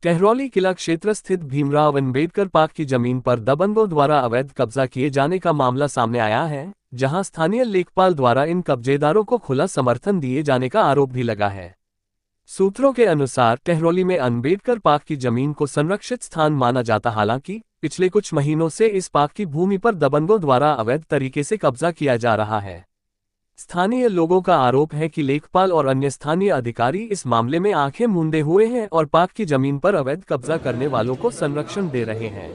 टहरौली किला क्षेत्र स्थित भीमराव अंबेडकर पार्क की जमीन पर दबंगों द्वारा अवैध कब्जा किए जाने का मामला सामने आया है, जहां स्थानीय लेखपाल द्वारा इन कब्जेदारों को खुला समर्थन दिए जाने का आरोप भी लगा है। सूत्रों के अनुसार टहरौली में अंबेडकर पार्क की जमीन को संरक्षित स्थान माना जाता, हालांकि पिछले कुछ महीनों से इस पार्क की भूमि पर दबंगों द्वारा अवैध तरीके से कब्जा किया जा रहा है। स्थानीय लोगों का आरोप है कि लेखपाल और अन्य स्थानीय अधिकारी इस मामले में आंखें मूंदे हुए हैं और पार्क की जमीन पर अवैध कब्जा करने वालों को संरक्षण दे रहे हैं।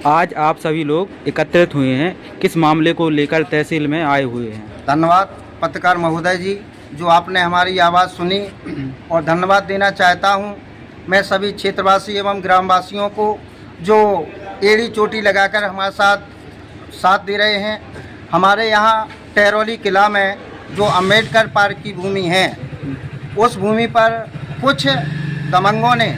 आज आप सभी लोग एकत्रित हुए हैं, किस मामले को लेकर तहसील में आए हुए हैं? धन्यवाद पत्रकार महोदय जी, जो आपने हमारी आवाज़ सुनी, और धन्यवाद देना चाहता हूं मैं सभी क्षेत्रवासी एवं ग्रामवासियों को जो एड़ी चोटी लगाकर हमारे साथ दे रहे हैं। हमारे यहाँ टहरौली किला में जो अंबेडकर पार्क की भूमि है, उस भूमि पर कुछ दबंगों ने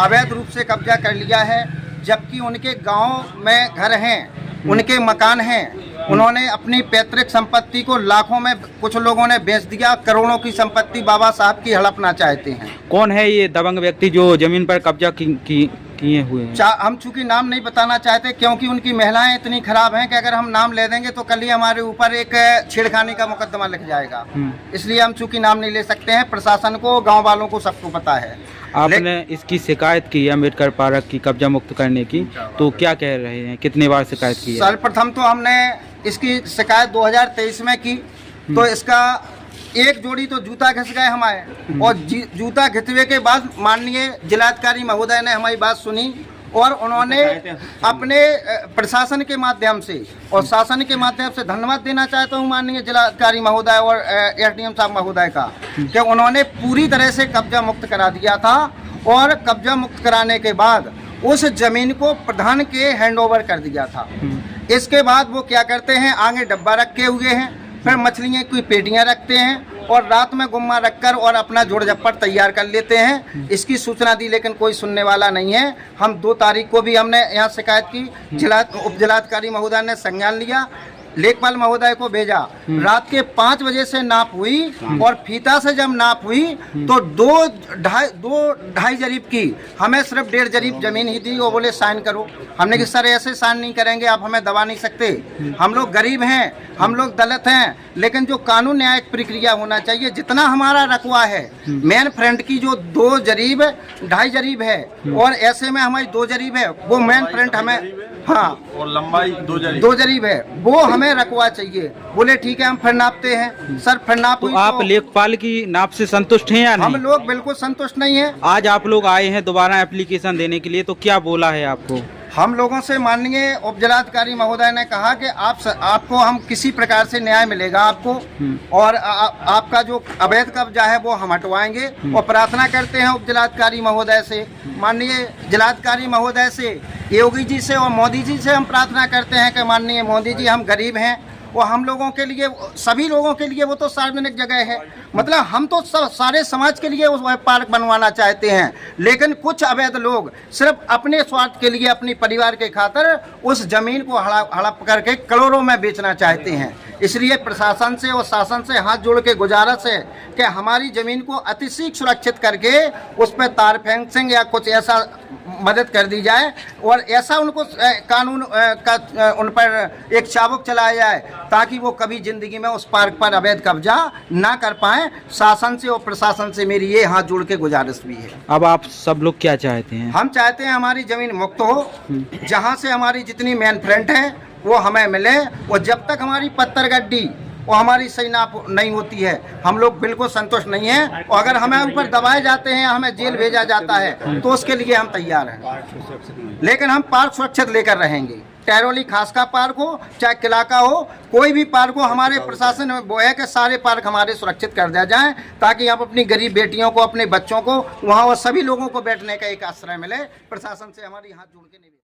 अवैध रूप से कब्जा कर लिया है, जबकि उनके गांव में घर हैं, उनके मकान हैं। उन्होंने अपनी पैतृक संपत्ति को लाखों में कुछ लोगों ने बेच दिया, करोड़ों की संपत्ति बाबा साहब की हड़पना चाहते हैं। कौन है ये दबंग व्यक्ति जो जमीन पर कब्जा किए हुए हैं? हम चूंकि नाम नहीं बताना चाहते, क्योंकि उनकी महिलाएं इतनी खराब हैं कि अगर हम नाम ले देंगे तो कल ही हमारे ऊपर एक छेड़खानी का मुकदमा लिख जाएगा। इसलिए हम चूंकि नाम नहीं ले सकते हैं। प्रशासन को, गांव वालों को सबको पता है। आपने इसकी शिकायत की है अम्बेडकर पार्क की कब्जा मुक्त करने की, तो क्या कह रहे हैं, कितने बार शिकायत की है? सर्वप्रथम तो हमने इसकी शिकायत 2023 में की, तो इसका एक जोड़ी तो जूता घिस गए हमारे, और जूता घिसवे के बाद माननीय जिलाधिकारी महोदय ने हमारी बात सुनी और उन्होंने अपने प्रशासन के माध्यम से और शासन के माध्यम से धन्यवाद देना चाहता हूं माननीय जिलाधिकारी महोदय और एसडीएम साहब महोदय का, कि उन्होंने पूरी तरह से कब्जा मुक्त करा दिया था। और कब्जा मुक्त कराने के बाद उस जमीन को प्रधान के हैंडओवर कर दिया था। इसके बाद वो क्या करते हैं, आगे डब्बा रखे हुए हैं, फिर मछलियों की पेटियां रखते हैं और रात में गुम्मा रखकर और अपना जोड़ जप्पड़ तैयार कर लेते हैं। इसकी सूचना दी, लेकिन कोई सुनने वाला नहीं है। हम 2 तारीख को भी हमने यहाँ शिकायत की, उप जिलाधिकारी महोदय ने संज्ञान लिया, लेखपाल महोदय को भेजा। रात के 5 बजे से नाप हुई और फीता से जब नाप हुई तो 2.5 जरीब की, हमें सिर्फ 1.5 जरीब जमीन ही दी। वो बोले साइन करो। हमने कि सर ऐसे साइन नहीं करेंगे, आप हमें दबा नहीं सकते, हम लोग गरीब हैं, हम लोग दलित हैं, लेकिन जो कानून न्यायिक प्रक्रिया होना चाहिए। जितना हमारा रकबा है, मेन फ्रंट की जो 2 जरीब 2.5 जरीब है और ऐसे में हमारी 2 जरीब है, वो मेन फ्रंट हमें, हाँ, और लंबाई 2 जरीब है, वो हमें रखवा चाहिए। बोले ठीक है, हम फिर नापते हैं। सर फिर नाप हुई, तो आप लेखपाल की नाप से संतुष्ट हैं या नहीं? हम लोग बिल्कुल संतुष्ट नहीं है। आज आप लोग आए हैं दोबारा एप्लीकेशन देने के लिए, तो क्या बोला है आपको? हम लोगों से माननीय उप जिलाधिकारी महोदय ने कहा कि आपको हम किसी प्रकार से न्याय मिलेगा आपको, और आपका जो अवैध कब्जा है वो हम हटवाएंगे। और प्रार्थना करते हैं उप जिलाधिकारी महोदय से, माननीय जिलाधिकारी महोदय से, योगी जी से और मोदी जी से हम प्रार्थना करते हैं कि माननीय मोदी जी, हम गरीब हैं और हम लोगों के लिए, सभी लोगों के लिए वो तो सार्वजनिक जगह है, मतलब हम तो सारे समाज के लिए वह पार्क बनवाना चाहते हैं, लेकिन कुछ अवैध लोग सिर्फ अपने स्वार्थ के लिए, अपनी परिवार के खातिर उस जमीन को हड़प करके करोड़ों में बेचना चाहते हैं। इसलिए प्रशासन से और शासन से हाथ जोड़ के गुजारिश है कि हमारी ज़मीन को अतिशीघ्र सुरक्षित करके उस पर तार फेंसिंग या कुछ ऐसा मदद कर दी जाए, और ऐसा उनको कानून का उन पर एक चाबुक चलाया जाए ताकि वो कभी ज़िंदगी में उस पार्क पर अवैध कब्जा ना कर पाएँ। शासन से और प्रशासन से मेरी ये हाथ जोड़ के गुजारिश भी है। अब आप सब लोग क्या चाहते हैं? हम चाहते हैं हमारी ज़मीन मुक्त हो, जहाँ से हमारी जितनी मेन फ्रंट है वो हमें मिले, और जब तक हमारी पत्थर गड्डी वो हमारी सही नाप नहीं होती है, हम लोग बिल्कुल संतुष्ट नहीं हैं। और अगर हमें ऊपर दबाए जाते हैं, हमें जेल भेजा जाता है, तो उसके लिए हम तैयार हैं, लेकिन हम पार्क सुरक्षित लेकर रहेंगे। टहरौली खास का पार्क हो चाहे किला का हो, कोई भी पार्क हो, हमारे प्रशासन में वो है कि सारे पार्क हमारे सुरक्षित कर दिया जाए, ताकि आप अपनी गरीब बेटियों को, अपने बच्चों को वहाँ और सभी लोगों को बैठने का एक आश्रय मिले। प्रशासन से हमारी हाथ जोड़ के